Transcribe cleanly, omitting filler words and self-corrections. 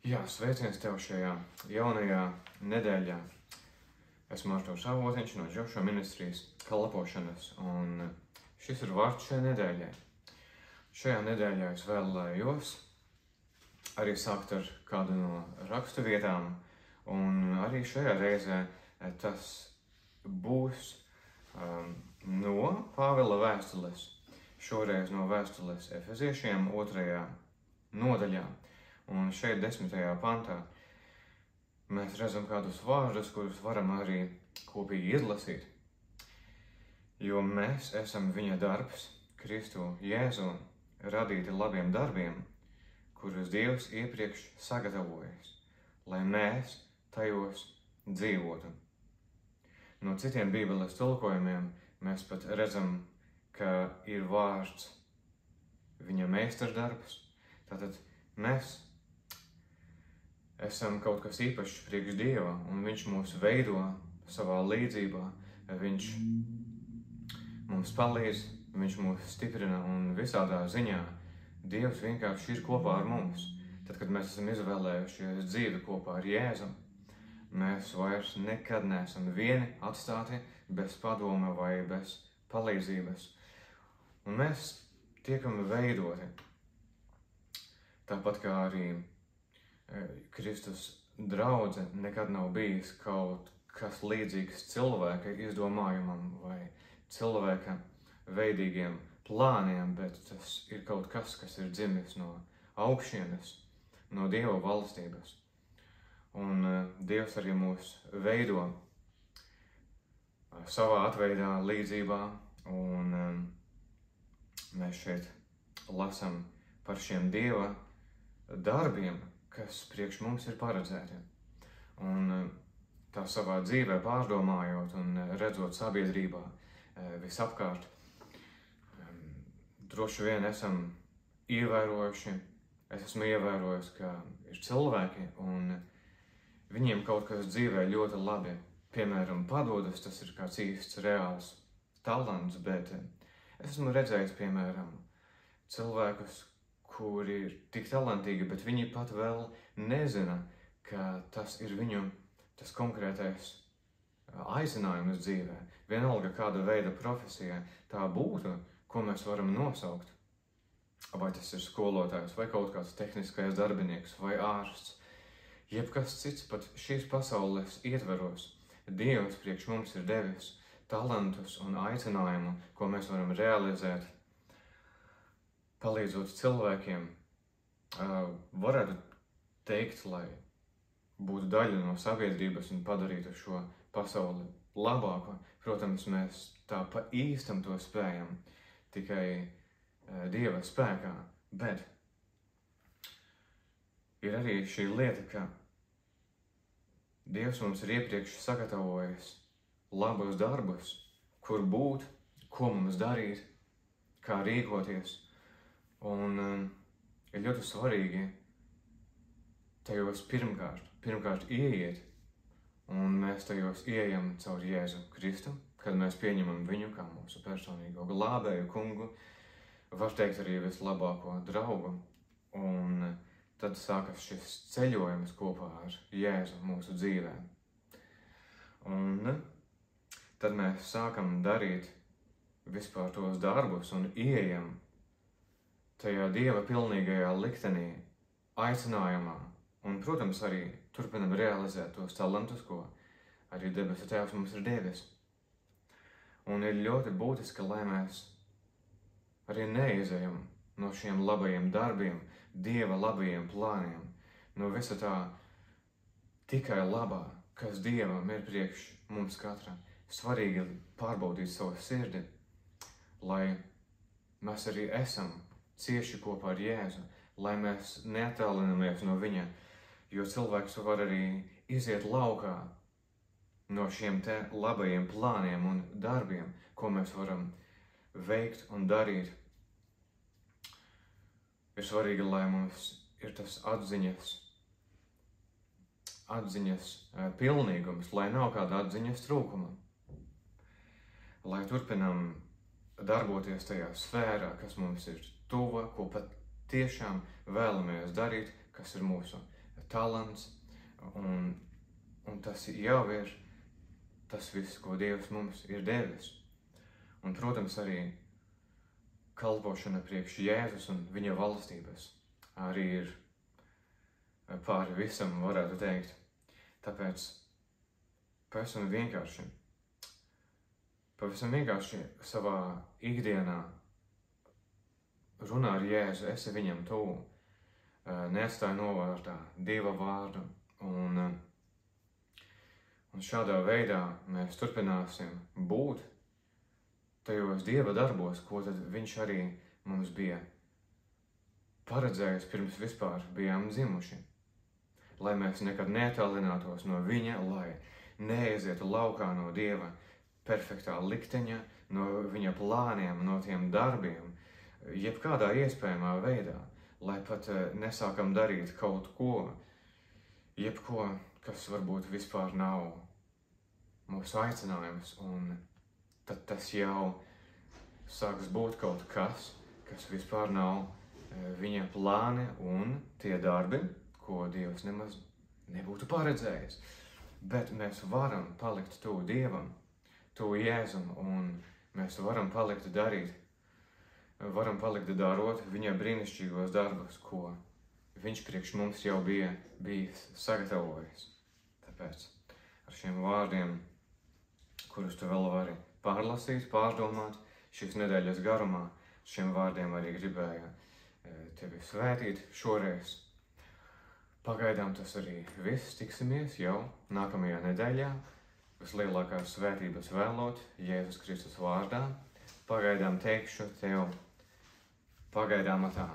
Jā, sveiciens tev šajā jaunajā nedēļā. Esmu Arturs Avotiņš no Joshua ministrijas kalpošanas, un šis ir vārds šajā nedēļā. Šajā nedēļā es vēlējos arī sākt ar kādu no rakstu vietām, un arī šajā reizē tas būs no Pāvila vēstules, šoreiz no vēstules Efeziešiem 2. nodaļā. Un šeit 10. pantā mēs redzam kādus vārdus, kurus varam arī kopīgi izlasīt. Jo mēs esam viņa darbs, Kristu Jēzu, radīti labiem darbiem, kurus Dievs iepriekš sagatavojas, lai mēs tajos dzīvotu. No citiem Bībeles tulkojumiem mēs pat redzam, ka ir vārds viņa meistardarbs. Tātad mēs esam kaut kas īpašs priekš Dieva, un viņš mūs veido savā līdzībā, viņš mums palīdz, viņš mūs stiprina, un visādā ziņā Dievs vienkārši ir kopā ar mums. Tad, kad mēs esam izvēlējušies dzīvi kopā ar Jēzu, mēs vairs nekad neesam vieni atstāti bez padoma vai bez palīdzības. Un mēs tiekam veidoti. Tāpat kā arī Kristus draudze nekad nav bijis kaut kas līdzīgs cilvēka izdomājumam vai cilvēka veidīgiem plāniem, bet tas ir kaut kas, kas ir dzimis no augšienes, no Dieva valstības. Un Dievs arī mūs veido savā atveidā līdzībā, un mēs šeit lasam par šiem Dieva darbiem, kas priekš mums ir paredzēti. Un tā savā dzīvē pārdomājot un redzot sabiedrībā visapkārt, droši vien esam ievērojuši, es esmu ievērojis, ka ir cilvēki un viņiem kaut kas dzīvē ļoti labi, piemēram, padodas, tas ir kāds īsts reāls talants, bet es esmu redzējis, piemēram, cilvēkus, kuri ir tik talantīgi, bet viņi pat vēl nezina, ka tas ir viņu tas konkrētais aicinājums dzīvē. Vienalga kāda veida profesija tā būtu, ko mēs varam nosaukt. Vai tas ir skolotājs, vai kaut kāds tehniskais darbinieks, vai ārsts. Jebkas cits pat šīs pasaules ietveros. Dievs priekš mums ir devis talantus un aicinājumu, ko mēs varam realizēt, palīdzot cilvēkiem, varētu teikt, lai būtu daļa no sabiedrības un padarītu šo pasauli labāku. Protams, mēs tā pa īstam to spējam, tikai Dieva spēkā, bet ir arī šī lieta, ka Dievs mums ir iepriekš sagatavojis labus darbus, kur būt, ko mums darīt, kā rīkoties. Un ir ļoti svarīgi tajos pirmkārt ieiet, un mēs tajos ieejam caur Jēzu Kristu, kad mēs pieņemam viņu kā mūsu personīgo glābēju kungu, var teikt arī vislabāko draugu, un tad sākas šis ceļojums kopā ar Jēzu mūsu dzīvē. Un tad mēs sākam darīt vispār tos darbus un ieejam tajā Dieva pilnīgajā liktenī, aicinājumā, un, protams, arī turpinam realizēt tos talantus, ko arī debesu Tēvs mums ir devis. Un ir ļoti būtiski, lai mēs arī neizejam no šiem labajiem darbiem, Dieva labajiem plāniem, no visa tā tikai labā, kas Dievam ir priekš mums katra. Svarīgi pārbaudīt savu sirdi, lai mēs arī esam cieši kopā ar Jēzu, lai mēs neattālinamies no viņa, jo cilvēks var arī iziet laukā no šiem te labajiem plāniem un darbiem, ko mēs varam veikt un darīt. Ir svarīgi, lai mums ir tas atziņas pilnīgums, lai nav kāda atziņas trūkuma, lai turpinam darboties tajā sfērā, kas mums ir tuva, ko pat tiešām vēlamies darīt, kas ir mūsu talants, un tas jau ir tas viss, ko Dievs mums ir devis. Un, protams, arī kalpošana priekš Jēzus un viņa valstības arī ir pāri visam, varētu teikt. Tāpēc pavisam vienkārši savā ikdienā runā ar Jēzu, esi viņam tuvu, neatstāj novārtā Dieva vārdu, un šādā veidā mēs turpināsim būt tajos Dieva darbos, ko tad viņš arī mums bija paredzējis pirms vispār bijām dzimuši. Lai mēs nekad neattālinātos no viņa, lai neaizietu laukā no Dieva perfektā likteņa, no viņa plāniem, no tiem darbiem, jebkādā iespējamā veidā, lai pat nesākam darīt kaut ko, jebko, kas varbūt vispār nav mūsu aicinājums, un tad tas jau sāks būt kaut kas, kas vispār nav viņa plāni un tie darbi, ko Dievs nemaz nebūtu paredzējis. Bet mēs varam palikt tuvu Dievam, tuvu Jēzum, un mēs varam palikt darot viņa brīnišķīgos darbus, ko viņš priekš mums jau bija sagatavojis. Tāpēc ar šiem vārdiem, kurus tu vēl vari pārlasīt, pārdomāt šīs nedēļas garumā, šiem vārdiem arī gribēju tevi svētīt šoreiz. Pagaidām tas arī viss, tiksimies jau nākamajā nedēļā. Vislielākās svētības vēlot Jēzus Kristus vārdā. Pagaidām teikšu tev, pagaidām atā.